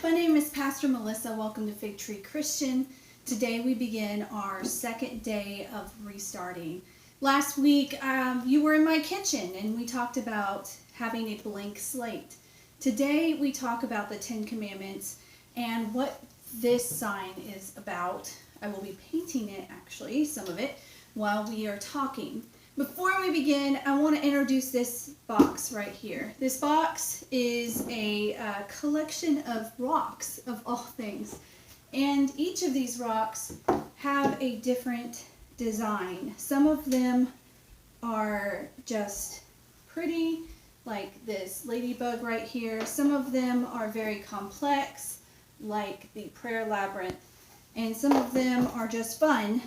My name is Pastor Melissa. Welcome to Fig Tree Christian. Today we begin our second day of restarting. Last week you were in my kitchen and we talked about having a blank slate. Today we talk about the Ten Commandments and what this sign is about. I will be painting it, actually, some of it, while we are talking. Before we begin, I want to introduce this box right here. This box is a collection of rocks, of all things. And each of these rocks have a different design. Some of them are just pretty, like this ladybug right here. Some of them are very complex, like the prayer labyrinth. And some of them are just fun,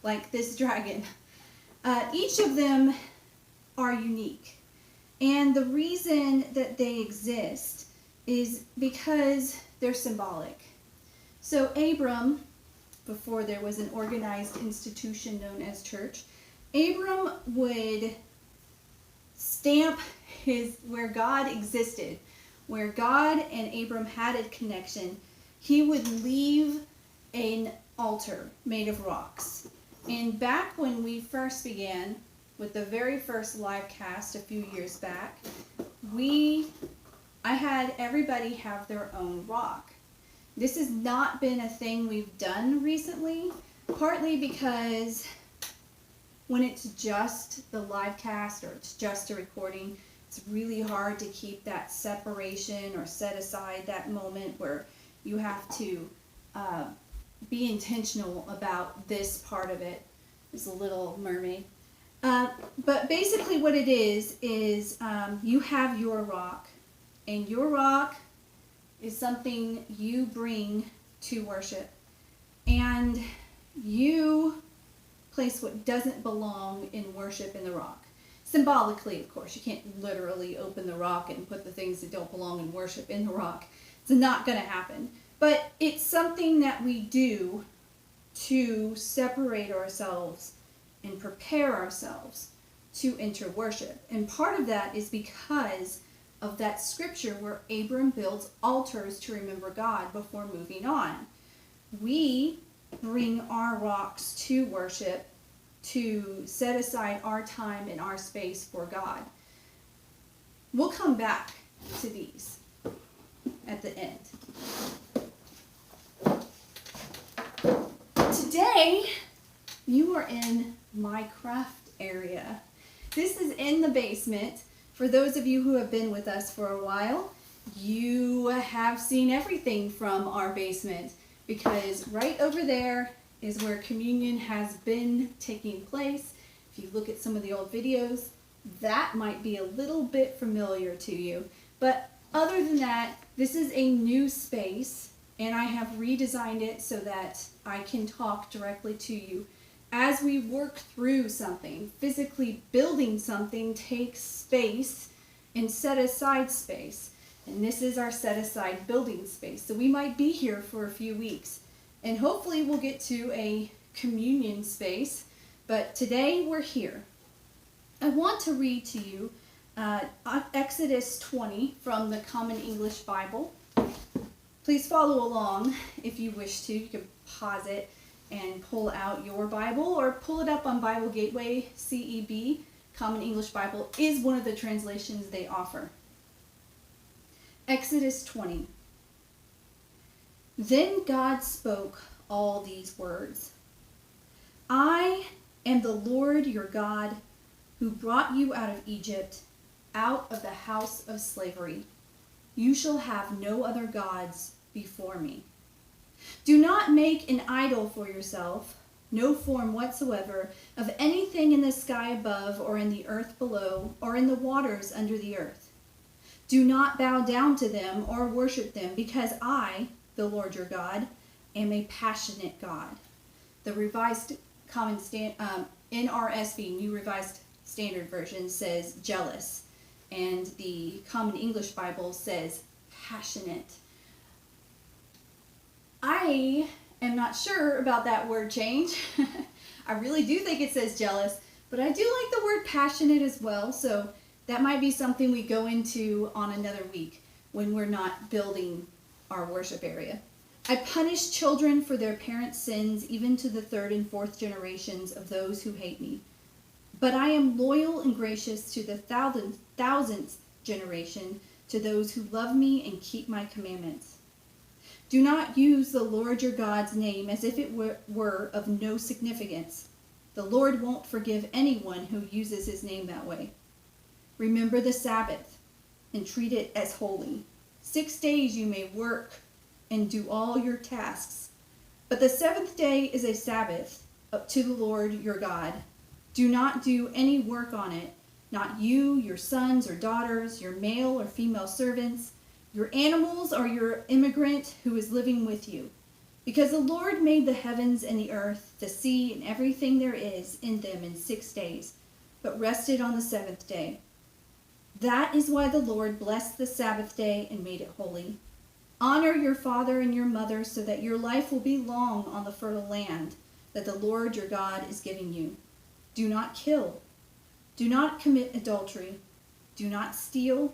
like this dragon. Each of them are unique, and the reason that they exist is because they're symbolic. So Abram, before there was an organized institution known as church, Abram would stamp where God existed, where God and Abram had a connection. He would leave an altar made of rocks. And back when we first began with the very first live cast a few years back, I had everybody have their own rock. This has not been a thing we've done recently, partly because when it's just the live cast or it's just a recording, it's really hard to keep that separation or set aside that moment where you have to be intentional about this part of it. It's a Little Mermaid. But basically what it is you have your rock, and your rock is something you bring to worship, and you place what doesn't belong in worship in the rock. Symbolically, of course. You can't literally open the rock and put the things that don't belong in worship in the rock. It's not going to happen. But it's something that we do to separate ourselves and prepare ourselves to enter worship. And part of that is because of that scripture where Abram builds altars to remember God before moving on. We bring our rocks to worship to set aside our time and our space for God. We'll come back to these at the end. Today, you are in my craft area. This is in the basement. For those of you who have been with us for a while, you have seen everything from our basement, because right over there is where communion has been taking place. If you look at some of the old videos, that might be a little bit familiar to you. But other than that, this is a new space, and I have redesigned it so that I can talk directly to you. As we work through something, physically building something takes space and set aside space. And this is our set aside building space. So we might be here for a few weeks. And hopefully we'll get to a communion space. But today we're here. I want to read to you Exodus 20 from the Common English Bible. Please follow along if you wish to. You can pause it and pull out your Bible, or pull it up on Bible Gateway. CEB, Common English Bible, is one of the translations they offer. Exodus 20. Then God spoke all these words. I am the Lord your God, who brought you out of Egypt, out of the house of slavery. You shall have no other gods before me. Do not make an idol for yourself, no form whatsoever, of anything in the sky above, or in the earth below, or in the waters under the earth. Do not bow down to them or worship them, because I, the Lord your God, am a passionate God. The Revised Common NRSV, New Revised Standard Version, says jealous, and the Common English Bible says passionate. I am not sure about that word change. I really do think it says jealous, but I do like the word passionate as well, so that might be something we go into on another week when we're not building our worship area. I punish children for their parents' sins, even to the third and fourth generations of those who hate me. But I am loyal and gracious to the thousandth generation, to those who love me and keep my commandments. Do not use the Lord your God's name as if it were of no significance. The Lord won't forgive anyone who uses his name that way. Remember the Sabbath and treat it as holy. 6 days you may work and do all your tasks, but the seventh day is a Sabbath to the Lord your God. Do not do any work on it, not you, your sons or daughters, your male or female servants, your animals, or your immigrant who is living with you. Because the Lord made the heavens and the earth, the sea, and everything there is in them in 6 days, but rested on the seventh day. That is why the Lord blessed the Sabbath day and made it holy. Honor your father and your mother so that your life will be long on the fertile land that the Lord your God is giving you. Do not kill. Do not commit adultery. Do not steal.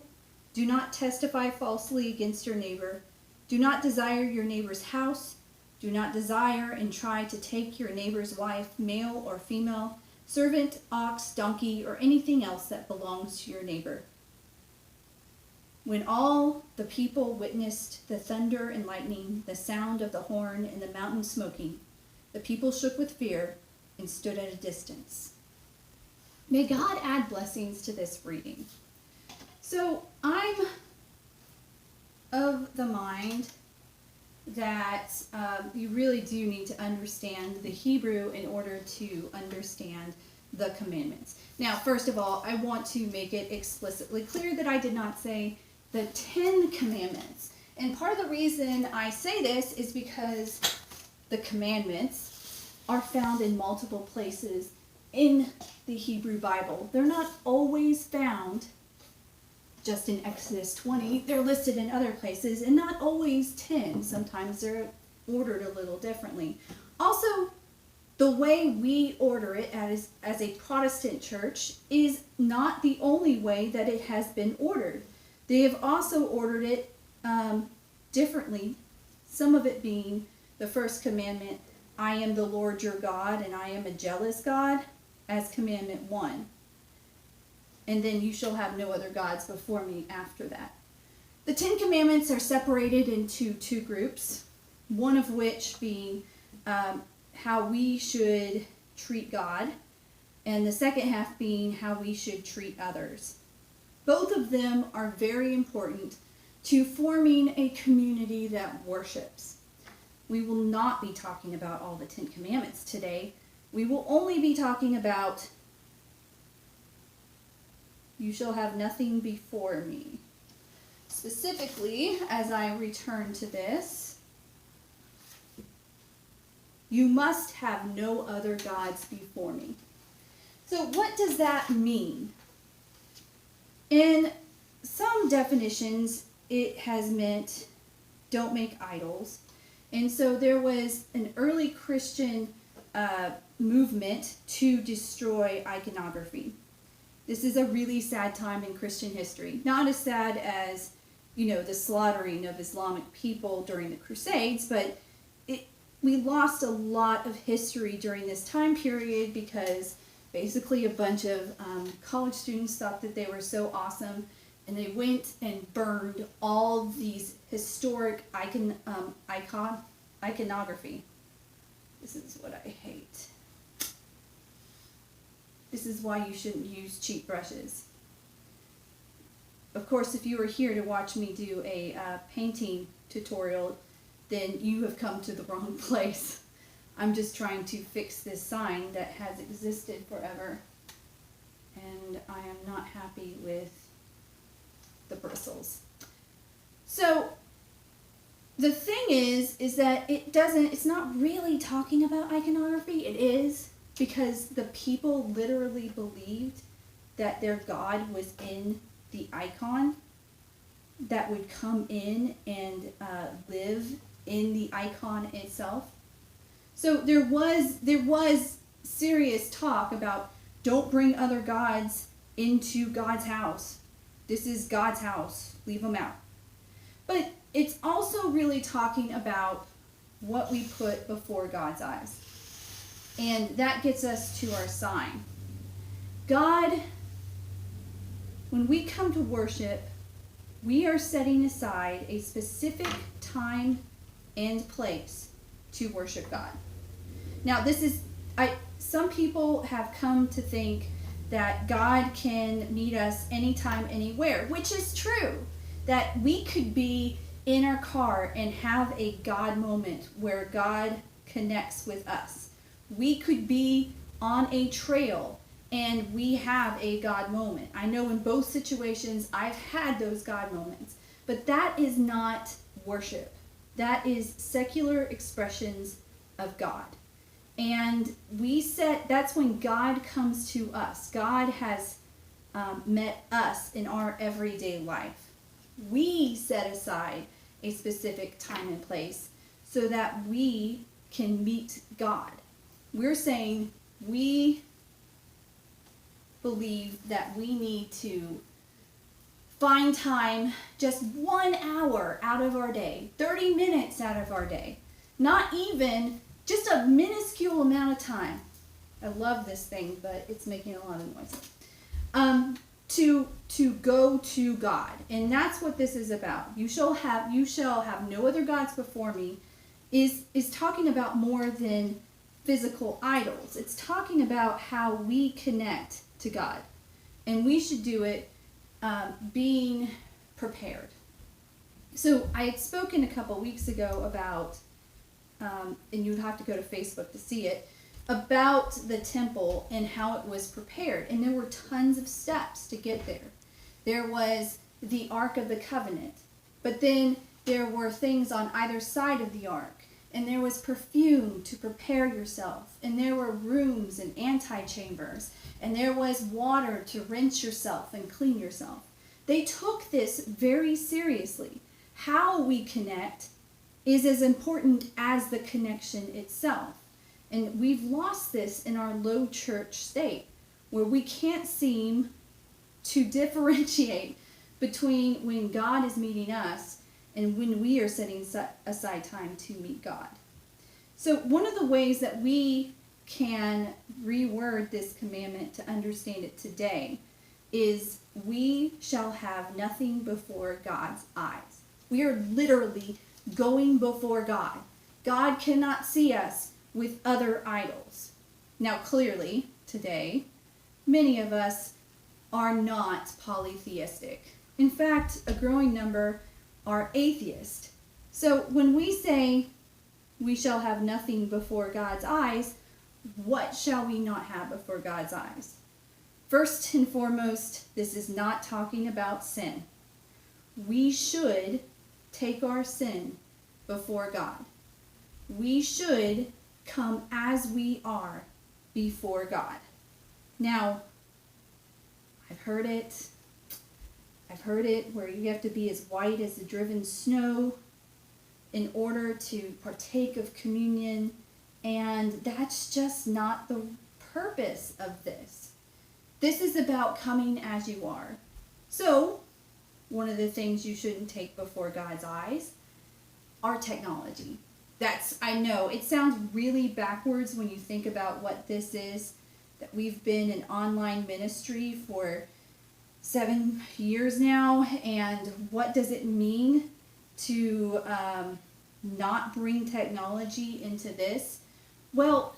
Do not testify falsely against your neighbor. Do not desire your neighbor's house. Do not desire and try to take your neighbor's wife, male or female, servant, ox, donkey, or anything else that belongs to your neighbor. When all the people witnessed the thunder and lightning, the sound of the horn, and the mountain smoking, the people shook with fear and stood at a distance. May God add blessings to this reading. So I'm of the mind that you really do need to understand the Hebrew in order to understand the commandments. Now, first of all, I want to make it explicitly clear that I did not say the 10 commandments. And part of the reason I say this is because the commandments are found in multiple places in the Hebrew Bible. They're not always found just in Exodus 20. They're listed in other places, and not always 10. Sometimes they're ordered a little differently. Also, the way we order it as a Protestant church is not the only way that it has been ordered. They have also ordered it differently, some of it being the first commandment, I am the Lord your God, and I am a jealous God, as commandment 1. And then you shall have no other gods before me after that. The 10 commandments are separated into 2 groups, one of which being how we should treat God, and the second half being how we should treat others. Both of them are very important to forming a community that worships. We will not be talking about all the 10 commandments today. We will only be talking about you shall have nothing before me. Specifically, as I return to this, you must have no other gods before me. So what does that mean? In some definitions, it has meant don't make idols. And so there was an early Christian movement to destroy iconography. This is a really sad time in Christian history. Not as sad as, the slaughtering of Islamic people during the Crusades, but we lost a lot of history during this time period because basically a bunch of college students thought that they were so awesome, and they went and burned all these historic iconography. This is what I hate. This is why you shouldn't use cheap brushes. Of course, if you were here to watch me do a painting tutorial, then you have come to the wrong place. I'm just trying to fix this sign that has existed forever, and I am not happy with the bristles. So the thing is that it's not really talking about iconography. It is, because the people literally believed that their God was in the icon that would come in and live in the icon itself. So there was serious talk about don't bring other gods into God's house. This is God's house. Leave them out. But it's also really talking about what we put before God's eyes. And that gets us to our sign. God, when we come to worship, we are setting aside a specific time and place to worship God. Now, some people have come to think that God can meet us anytime, anywhere, which is true. That we could be in our car and have a God moment where God connects with us. We could be on a trail and we have a God moment. I know in both situations I've had those God moments, but that is not worship. That is secular expressions of God. And that's when God comes to us. God has met us in our everyday life. We set aside a specific time and place so that we can meet God. We're saying we believe that we need to find time, just 1 hour out of our day, 30 minutes out of our day, not even just a minuscule amount of time. I love this thing, but it's making a lot of noise. To go to God. And that's what this is about. You shall have no other gods before me is talking about more than physical idols. It's talking about how we connect to God. And we should do it being prepared. So I had spoken a couple weeks ago about, and you'd have to go to Facebook to see it, about the temple and how it was prepared. And there were tons of steps to get there. There was the Ark of the Covenant, but then there were things on either side of the Ark, and there was perfume to prepare yourself, and there were rooms and antechambers, and there was water to rinse yourself and clean yourself. They took this very seriously. How we connect is as important as the connection itself. And we've lost this in our low church state, where we can't seem to differentiate between when God is meeting us and when we are setting aside time to meet God. So one of the ways that we can reword this commandment to understand it today is we shall have nothing before God's eyes. We are literally going before God. God cannot see us with other idols. Now clearly, today, many of us are not polytheistic. In fact, a growing number are atheist. So when we say we shall have nothing before God's eyes, what shall we not have before God's eyes? First and foremost, this is not talking about sin. We should take our sin before God. We should come as we are before God. Now, I've heard it where you have to be as white as the driven snow in order to partake of communion, and that's just not the purpose of this. This is about coming as you are. So, one of the things you shouldn't take before God's eyes are technology. I know, it sounds really backwards when you think about what this is, that we've been in online ministry for 7 years now, and what does it mean to not bring technology into this? Well,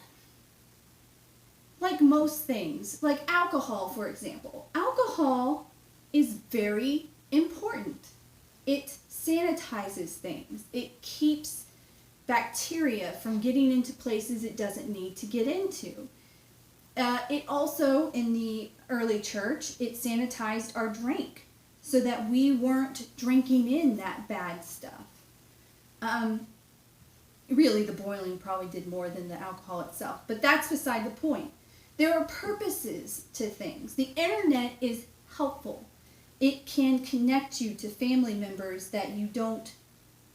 like most things, like alcohol, for example. Alcohol is very important. It sanitizes things. It keeps bacteria from getting into places it doesn't need to get into. It also, in the early church, it sanitized our drink so that we weren't drinking in that bad stuff. Really, the boiling probably did more than the alcohol itself, but that's beside the point. There are purposes to things. The internet is helpful. It can connect you to family members that you don't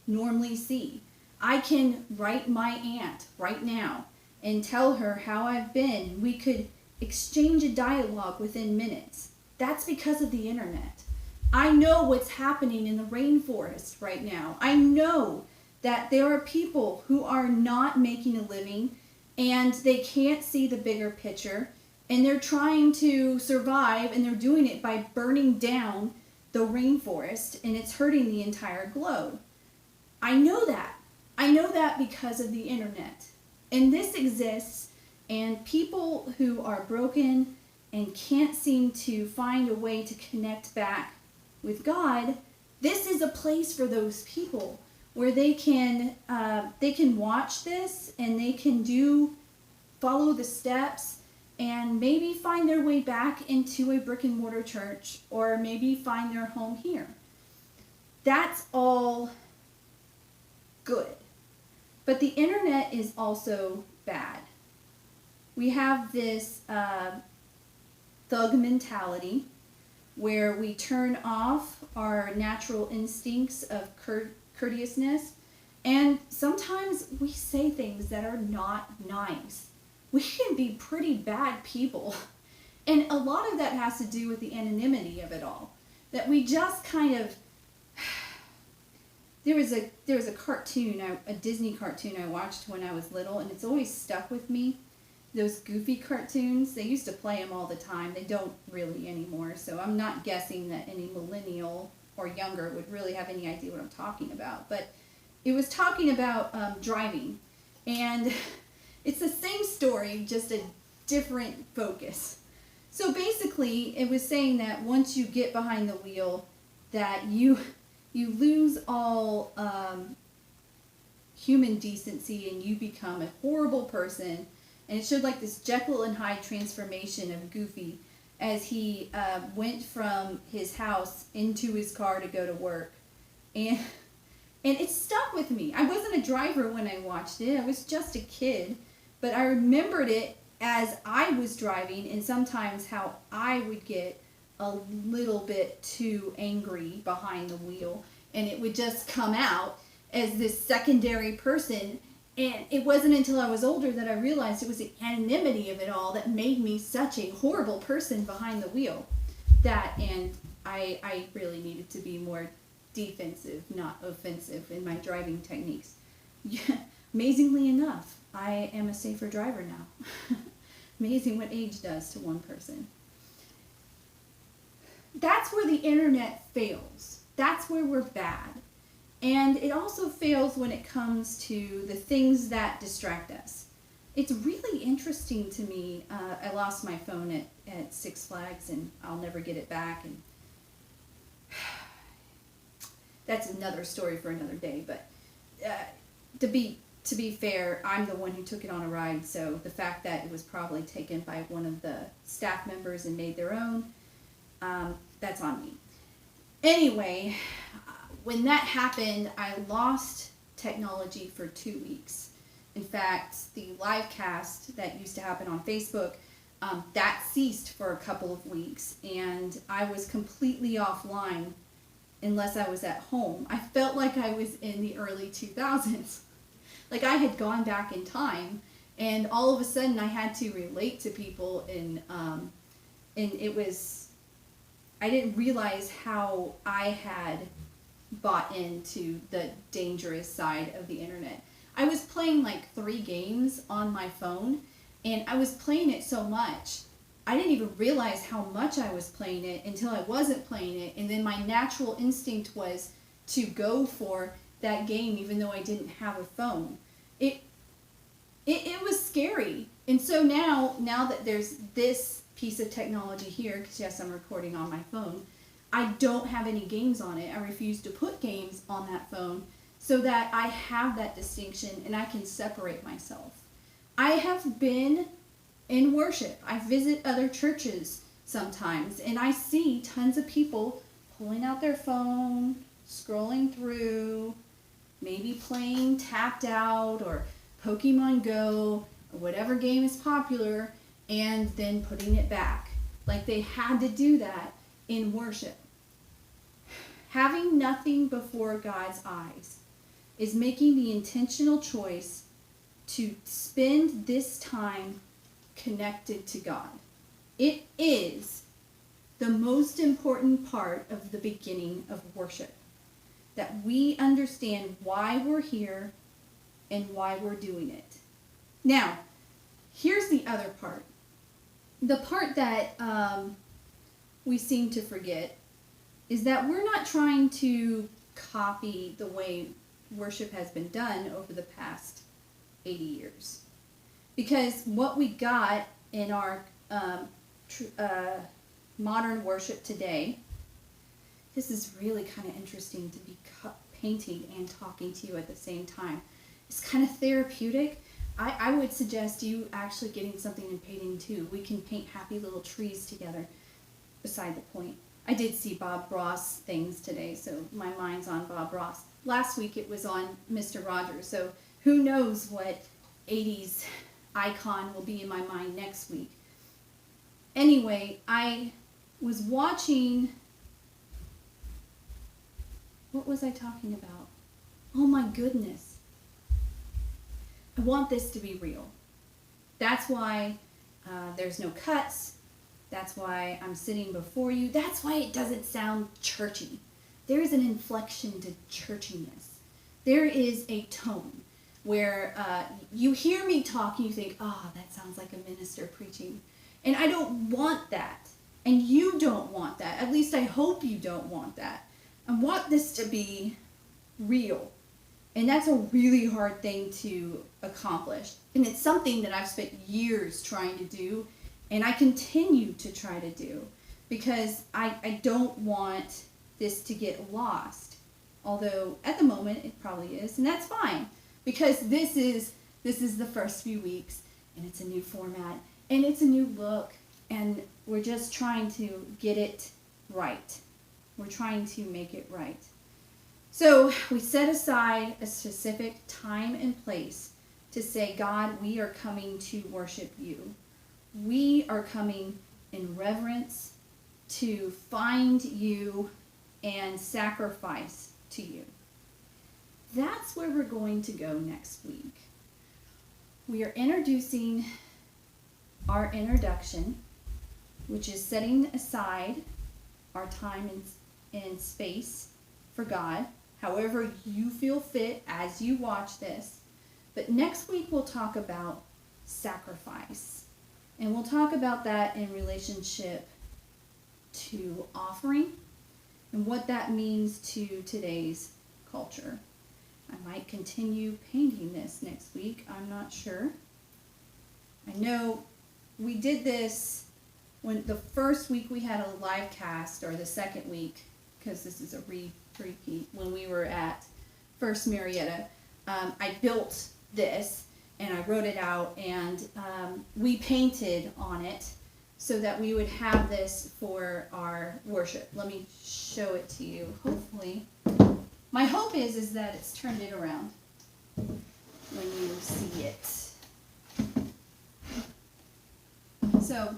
normally see. I can write my aunt right now and tell her how I've been. We could exchange a dialogue within minutes. That's because of the internet. I know what's happening in the rainforest right now. I know that there are people who are not making a living and they can't see the bigger picture and they're trying to survive and they're doing it by burning down the rainforest and it's hurting the entire globe. I know that. I know that because of the internet. And this exists, and people who are broken and can't seem to find a way to connect back with God, this is a place for those people where they can watch this and they can follow the steps and maybe find their way back into a brick and mortar church or maybe find their home here. That's all good. But the internet is also bad. We have this thug mentality where we turn off our natural instincts of courteousness, and sometimes we say things that are not nice. We can be pretty bad people. And a lot of that has to do with the anonymity of it all. That we just kind of... There was a cartoon, a Disney cartoon I watched when I was little, and it's always stuck with me. Those Goofy cartoons, they used to play them all the time. They don't really anymore, so I'm not guessing that any millennial or younger would really have any idea what I'm talking about. But it was talking about driving, and it's the same story, just a different focus. So basically, it was saying that once you get behind the wheel, that you lose all human decency and you become a horrible person. And it showed like this Jekyll and Hyde transformation of Goofy as he went from his house into his car to go to work. And it stuck with me. I wasn't a driver when I watched it. I was just a kid. But I remembered it as I was driving and sometimes how I would get a little bit too angry behind the wheel, and it would just come out as this secondary person. And it wasn't until I was older that I realized it was the anonymity of it all that made me such a horrible person behind the wheel. And I really needed to be more defensive, not offensive in my driving techniques. Amazingly enough, I am a safer driver now. Amazing what age does to one person. That's where the internet fails. That's where we're bad. And it also fails when it comes to the things that distract us. It's really interesting to me. I lost my phone at Six Flags and I'll never get it back. And that's another story for another day. But to be fair, I'm the one who took it on a ride. So the fact that it was probably taken by one of the staff members and made their own, that's on me. Anyway, when that happened, I lost technology for 2 weeks. In fact, the live cast that used to happen on Facebook, that ceased for a couple of weeks, and I was completely offline unless I was at home. I felt like I was in the early 2000s. Like I had gone back in time, and all of a sudden I had to relate to people, and it was... I didn't realize how I had bought into the dangerous side of the internet. I was playing like 3 games on my phone, and I was playing it so much, I didn't even realize how much I was playing it until I wasn't playing it, and then my natural instinct was to go for that game even though I didn't have a phone. It was scary. And so now that there's this piece of technology here, because yes, I'm recording on my phone, I don't have any games on it. I refuse to put games on that phone so that I have that distinction and I can separate myself. I have been in worship. I visit other churches sometimes, and I see tons of people pulling out their phone, scrolling through, maybe playing Tapped Out or Pokemon Go or whatever game is popular, and then putting it back. Like they had to do that in worship. Having nothing before God's eyes is making the intentional choice to spend this time connected to God. It is the most important part of the beginning of worship. That we understand why we're here and why we're doing it. Now, here's the other part. The part that we seem to forget is that we're not trying to copy the way worship has been done over the past 80 years. Because what we got in our modern worship today, this is really kind of interesting to be painting and talking to you at the same time. It's kind of therapeutic. I would suggest you actually getting something and painting too. We can paint happy little trees together. Beside the point. I did see Bob Ross things today, so my mind's on Bob Ross. Last week it was on Mr. Rogers, so who knows what 80s icon will be in my mind next week. Anyway, I was watching, what was I talking about? Oh my goodness. I want this to be real. That's why there's no cuts. That's why I'm sitting before you. That's why it doesn't sound churchy. There is an inflection to churchiness. There is a tone where you hear me talk and you think, oh, that sounds like a minister preaching. And I don't want that. And you don't want that. At least I hope you don't want that. I want this to be real. And that's a really hard thing to accomplish. And it's something that I've spent years trying to do. And I continue to try to do because I don't want this to get lost. Although at the moment it probably is, and that's fine because this is the first few weeks and it's a new format and it's a new look and we're just trying to get it right. We're trying to make it right. So we set aside a specific time and place to say, God, we are coming to worship you. We are coming in reverence to find you and sacrifice to you. That's where we're going to go next week. We are introducing our introduction, which is setting aside our time and space for God, however you feel fit as you watch this. But next week we'll talk about sacrifice. And we'll talk about that in relationship to offering and what that means to today's culture. I might continue painting this next week. I'm not sure. I know we did this when the first week we had a live cast, or the second week, because this is a repeat, when we were at First Marietta. I built this. And I wrote it out, and we painted on it so that we would have this for our worship. Let me show it to you, hopefully. My hope is that it's turned it around when you see it. So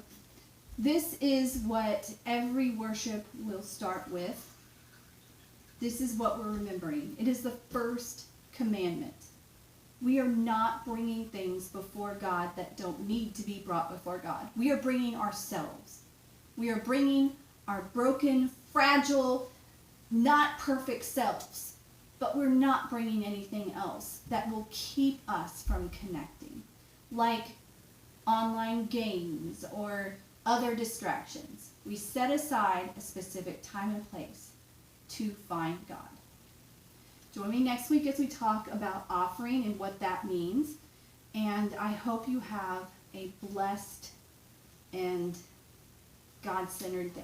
this is what every worship will start with. This is what we're remembering. It is the first commandment. We are not bringing things before God that don't need to be brought before God. We are bringing ourselves. We are bringing our broken, fragile, not perfect selves. But we're not bringing anything else that will keep us from connecting, like online games or other distractions. We set aside a specific time and place to find God. Join me next week as we talk about offering and what that means. And I hope you have a blessed and God-centered day.